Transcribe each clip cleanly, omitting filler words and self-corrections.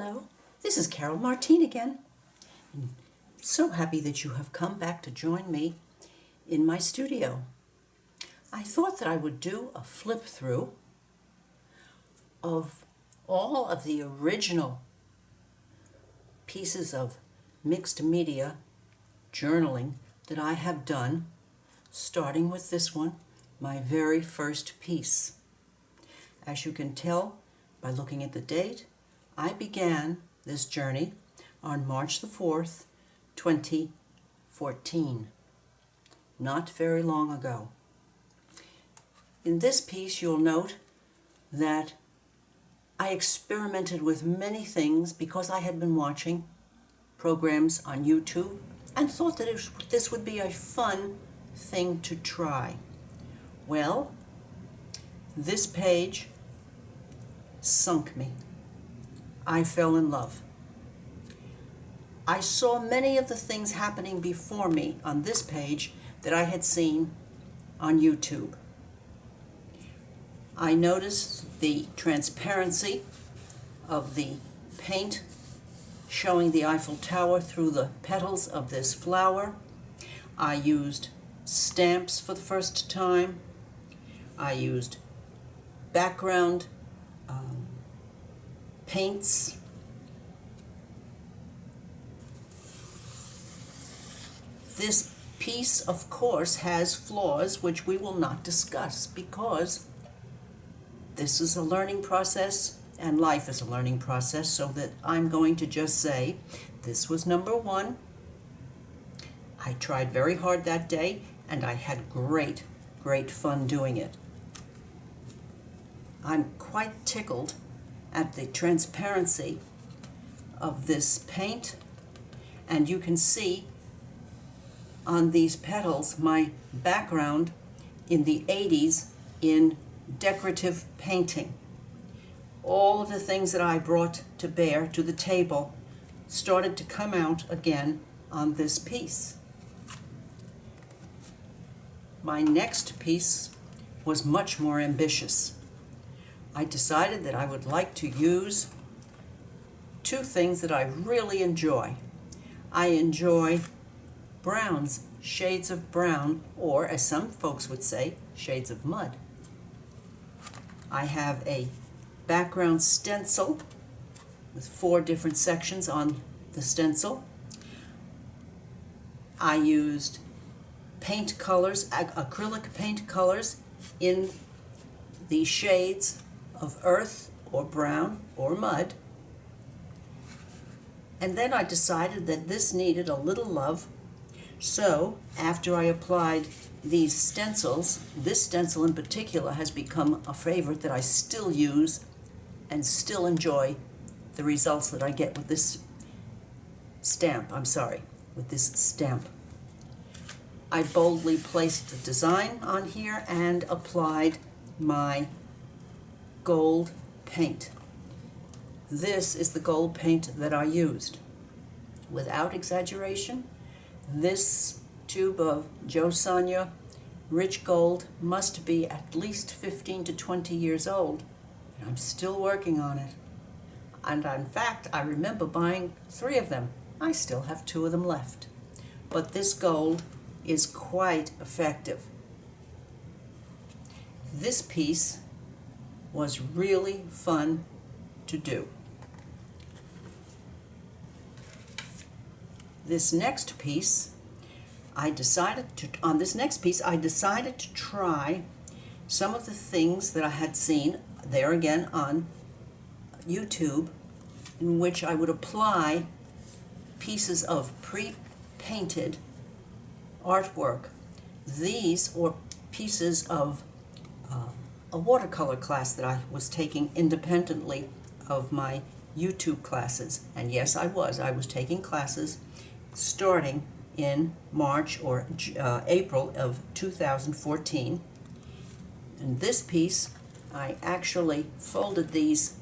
Hello, this is Carol Martine again. I'm so happy that you have come back to join me in my studio. I thought that I would do a flip through of all of the original pieces of mixed media journaling that I have done, starting with this one, my very first piece. As you can tell by looking at the date, I began this journey on March the 4th, 2014, not very long ago. In this piece, you'll note that I experimented with many things because I had been watching programs on YouTube and thought that this would be a fun thing to try. Well, this page sunk me. I fell in love. I saw many of the things happening before me on this page that I had seen on YouTube. I noticed the transparency of the paint showing the Eiffel Tower through the petals of this flower. I used stamps for the first time. I used background paints. This piece, of course, has flaws which we will not discuss because this is a learning process and life is a learning process, so that I'm going to just say this was number one. I tried very hard that day and I had great fun doing it. I'm quite tickled at the transparency of this paint, and you can see on these petals my background in the 80s in decorative painting. All of the things that I brought to bear to the table started to come out again on this piece. My next piece was much more ambitious. I decided that I would like to use two things that I really enjoy. I enjoy browns, shades of brown, or as some folks would say, shades of mud. I have a background stencil with 4 different sections on the stencil. I used paint colors, acrylic paint colors in the shades of earth or brown or mud. And then I decided that this needed a little love. So after I applied these stencils, this stencil in particular has become a favorite that I still use and still enjoy the results that I get with this stamp. With this stamp. I boldly placed the design on here and applied my gold paint. This is the gold paint that I used. Without exaggeration, this tube of Joe Sonia rich gold must be at least 15 to 20 years old. I'm still working on it. And in fact, I remember buying 3 of them. I still have 2 of them left. But this gold is quite effective. This piece was really fun to do. This next piece, I decided to try some of the things that I had seen there again on YouTube, in which I would apply pieces of pre-painted artwork. These were pieces of a watercolor class that I was taking independently of my YouTube classes. And yes, I was taking classes starting in March or April of 2014. In this piece, I actually folded these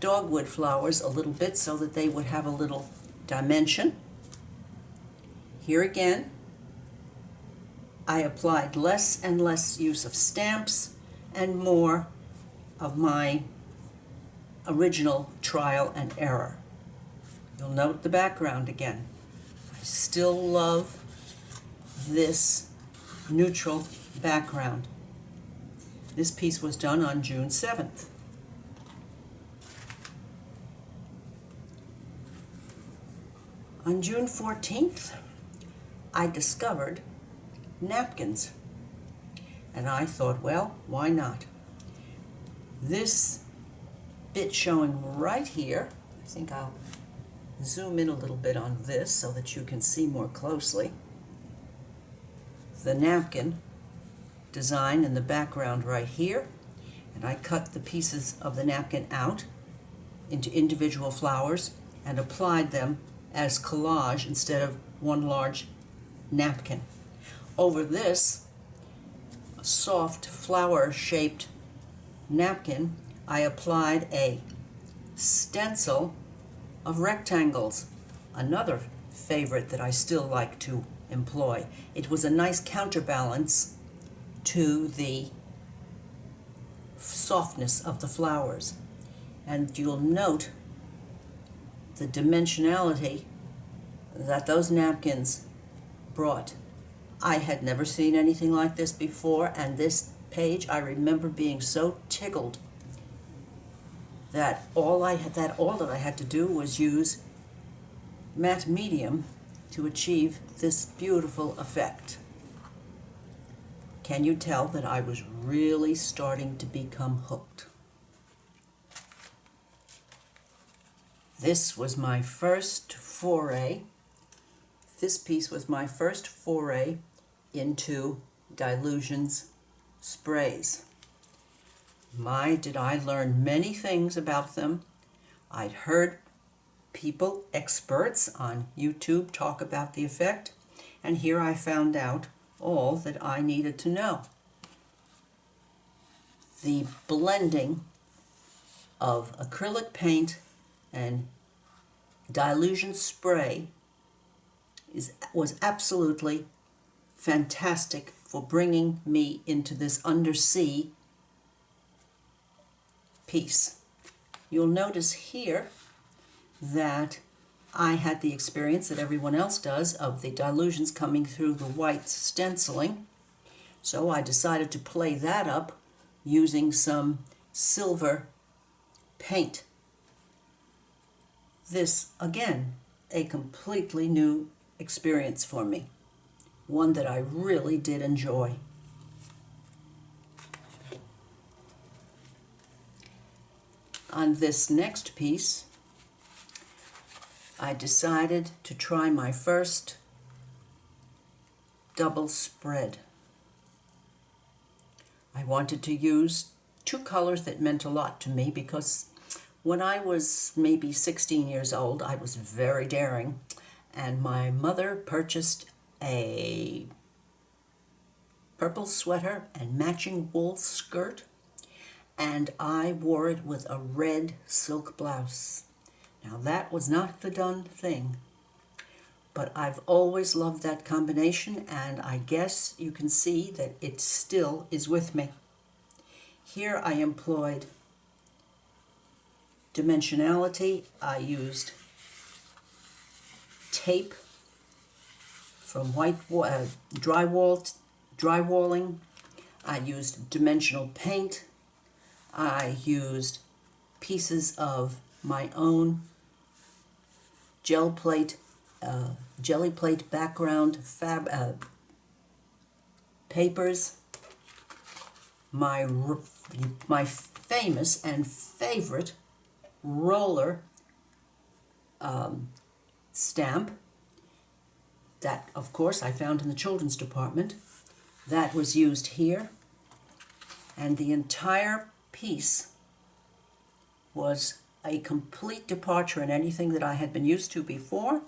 dogwood flowers a little bit so that they would have a little dimension. Here again, I applied less and less use of stamps and more of my original trial and error. You'll note the background again. I still love this neutral background. This piece was done on June 7th. On June 14th, I discovered napkins. And I thought, well, why not? This bit showing right here, I think I'll zoom in a little bit on this so that you can see more closely. The napkin design in the background right here, and I cut the pieces of the napkin out into individual flowers and applied them as collage instead of one large napkin. Over this soft flower-shaped napkin, I applied a stencil of rectangles, another favorite that I still like to employ. It was a nice counterbalance to the softness of the flowers. And you'll note the dimensionality that those napkins brought. I had never seen anything like this before, and this page, I remember being so tickled that all that I had to do was use matte medium to achieve this beautiful effect. Can you tell that I was really starting to become hooked? This was my first foray. This piece was my first foray into Dylusions sprays. My, did I learn many things about them. I'd heard people, experts on YouTube, talk about the effect, and here I found out all that I needed to know. The blending of acrylic paint and Dylusion spray was absolutely fantastic for bringing me into this undersea piece. You'll notice here that I had the experience that everyone else does of the Dylusions coming through the white stenciling, so I decided to play that up using some silver paint. This, again, a completely new experience for me, one that I really did enjoy. On this next piece, I decided to try my first double spread. I wanted to use two colors that meant a lot to me because when I was maybe 16 years old, I was very daring, and my mother purchased a purple sweater and matching wool skirt, and I wore it with a red silk blouse. Now that was not the done thing, but I've always loved that combination, and I guess you can see that it still is with me. Here I employed dimensionality. I used tape from drywalling. I used dimensional paint. I used pieces of my own jelly plate background papers. My famous and favorite roller stamp that, of course, I found in the children's department. That was used here, and the entire piece was a complete departure in anything that I had been used to before,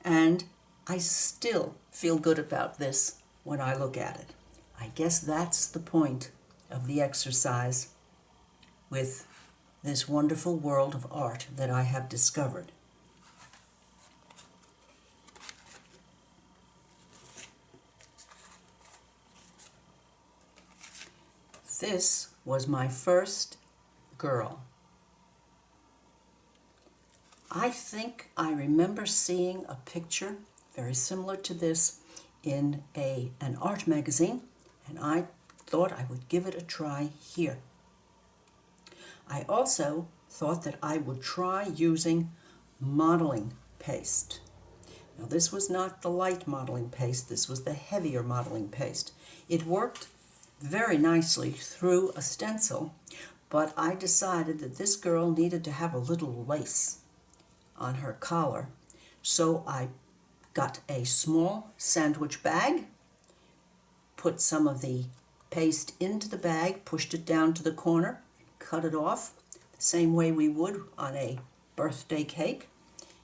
and I still feel good about this when I look at it. I guess that's the point of the exercise with this wonderful world of art that I have discovered. This was my first girl. I think I remember seeing a picture very similar to this in an art magazine, and I thought I would give it a try here. I also thought that I would try using modeling paste. Now this was not the light modeling paste, this was the heavier modeling paste. It worked very nicely through a stencil, but I decided that this girl needed to have a little lace on her collar, so I got a small sandwich bag, put some of the paste into the bag, pushed it down to the corner, cut it off the same way we would on a birthday cake,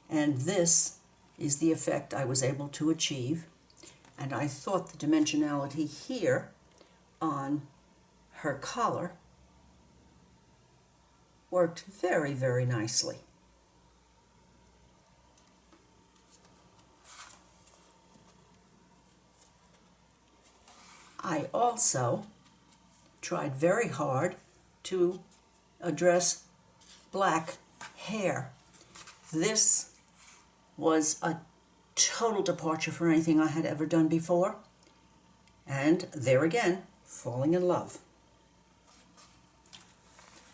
and this is the effect I was able to achieve. And I thought the dimensionality here on her collar worked very, very nicely. I also tried very hard to address black hair. This was a total departure from anything I had ever done before, and there again, falling in love.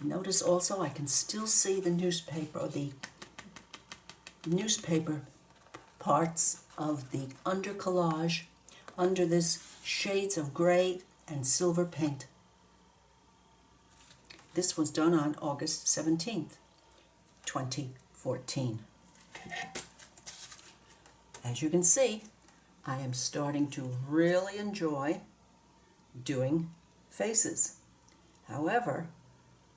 Notice also I can still see the newspaper parts of the under collage under this shades of gray and silver paint. This was done on August 17th, 2014. As you can see, I am starting to really enjoy doing faces. However,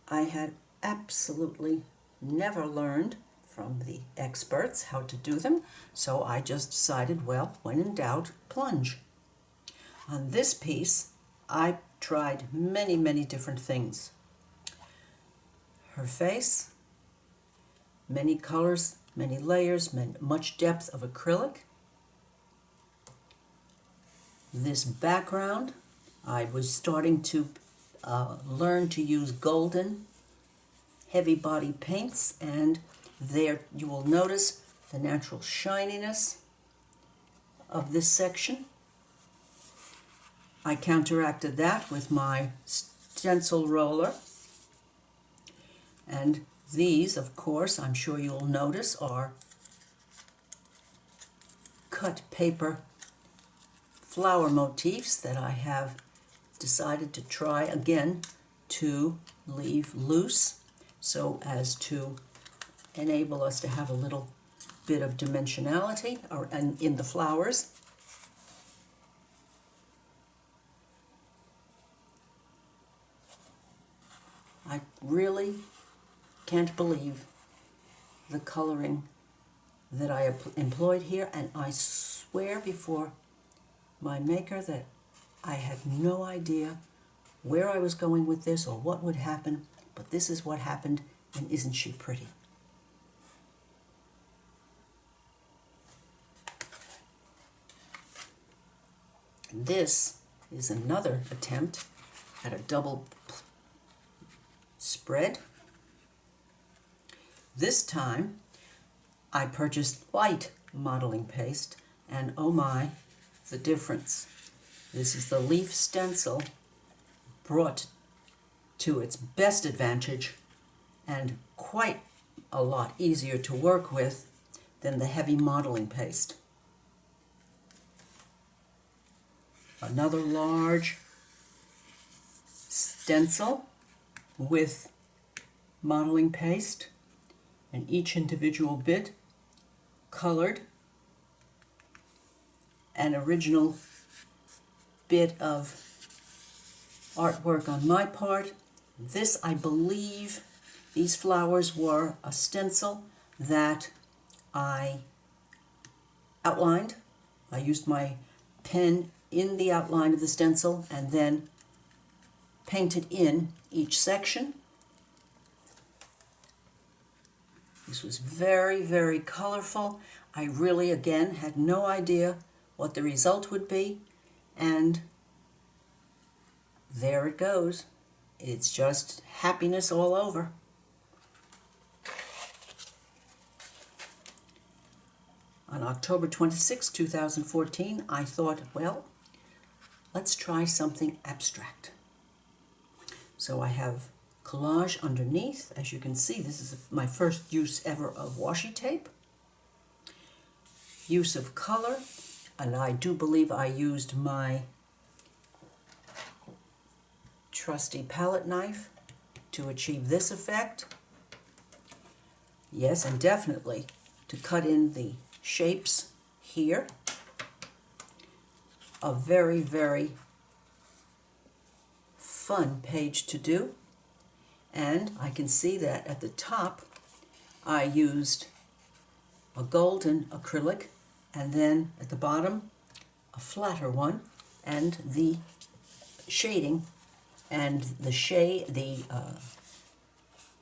I had absolutely never learned from the experts how to do them, so I just decided, well, when in doubt, plunge. On this piece, I tried many, many different things. Her face, many colors, many layers, much depth of acrylic. This background, I was starting to learn to use golden heavy body paints, and there you will notice the natural shininess of this section. I counteracted that with my stencil roller, and these, of course, I'm sure you'll notice, are cut paper flower motifs that I have decided to try again to leave loose so as to enable us to have a little bit of dimensionality in the flowers. I really can't believe the coloring that I employed here, and I swear before my maker that I had no idea where I was going with this or what would happen, but this is what happened, and isn't she pretty? This is another attempt at a double spread. This time I purchased white modeling paste, and oh my, the difference. This is the leaf stencil brought to its best advantage and quite a lot easier to work with than the heavy modeling paste. Another large stencil with modeling paste, and each individual bit colored, an original bit of artwork on my part. This, I believe, these flowers were a stencil that I outlined. I used my pen in the outline of the stencil and then painted in each section. This was very, very colorful. I really, again, had no idea what the result would be, and there it goes. It's just happiness all over. On October 26, 2014, I thought, well, let's try something abstract. So I have Collage underneath. As you can see, this is my first use ever of washi tape. Use of color, and I do believe I used my trusty palette knife to achieve this effect. Yes, and definitely to cut in the shapes here. A very, very fun page to do. And I can see that at the top I used a golden acrylic, and then at the bottom a flatter one, and the shading and the shade, the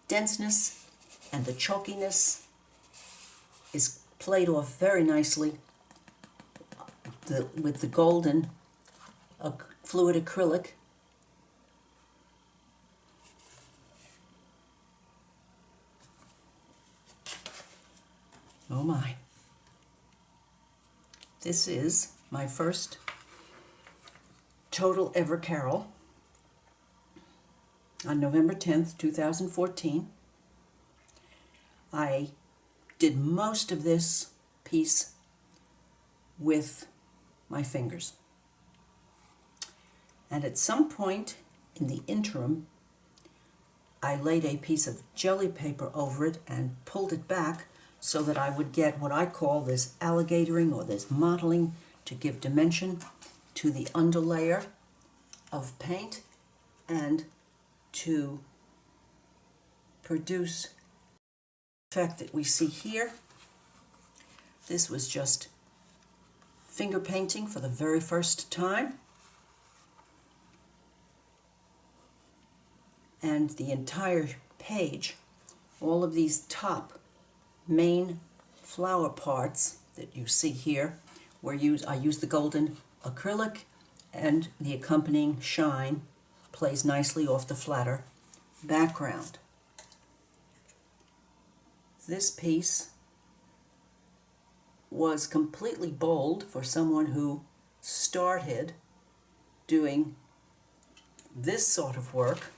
denseness and the chalkiness is played off very nicely with the golden fluid acrylic. Oh my. This is my first total ever Carol on November 10th, 2014. I did most of this piece with my fingers. And at some point in the interim, I laid a piece of jelly paper over it and pulled it back so that I would get what I call this alligatoring or this mottling to give dimension to the underlayer of paint and to produce the effect that we see here. This was just finger painting for the very first time. And the entire page, all of these top main flower parts that you see here I use the golden acrylic, and the accompanying shine plays nicely off the flatter background. This piece was completely bold for someone who started doing this sort of work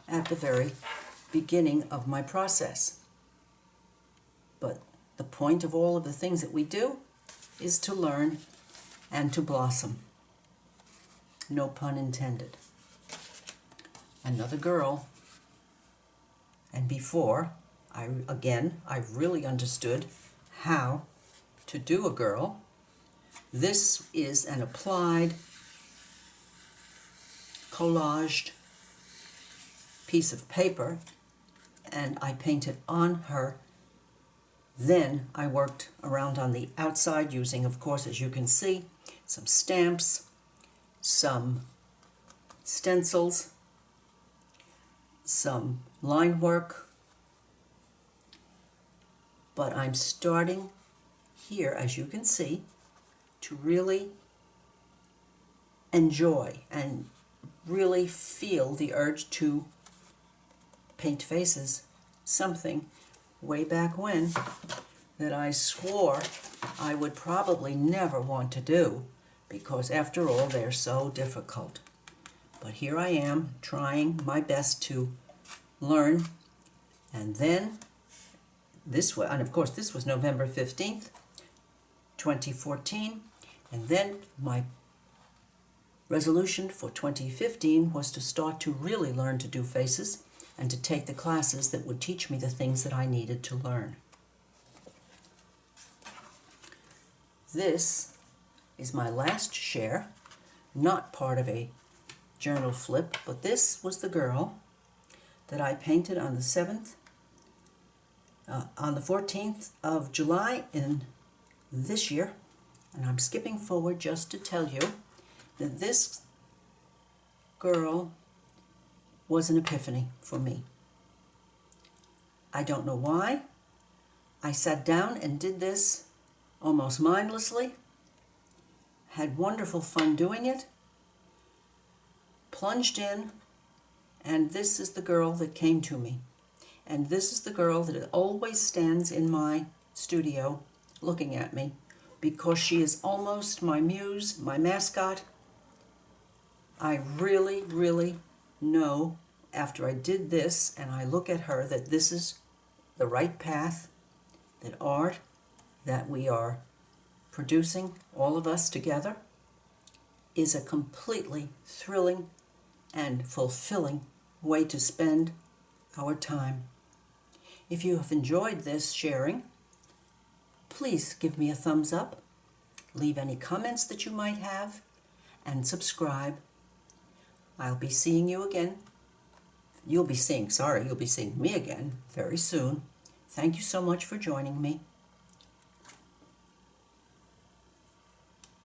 at the very beginning of my process. But the point of all of the things that we do is to learn and to blossom. No pun intended. Another girl. And before, I really understood how to do a girl. This is an applied, collaged piece of paper, and I painted on her. Then I worked around on the outside using, of course, as you can see, some stamps, some stencils, some line work. But I'm starting here, as you can see, to really enjoy and really feel the urge to paint faces, something way back when that I swore I would probably never want to do, because after all they're so difficult. But here I am trying my best to learn. And then this was, and of course this was November 15th, 2014, and then my resolution for 2015 was to start to really learn to do faces and to take the classes that would teach me the things that I needed to learn. This is my last share, not part of a journal flip, but this was the girl that I painted on the 14th of July in this year. And I'm skipping forward just to tell you that this girl was an epiphany for me. I don't know why. I sat down and did this almost mindlessly, had wonderful fun doing it, plunged in, and this is the girl that came to me. And this is the girl that always stands in my studio looking at me, because she is almost my muse, my mascot. I really, really know after I did this and I look at her that this is the right path, that art that we are producing, all of us together, is a completely thrilling and fulfilling way to spend our time. If you have enjoyed this sharing, please give me a thumbs up, leave any comments that you might have, and subscribe. I'll be seeing you again. You'll be seeing me again very soon. Thank you so much for joining me.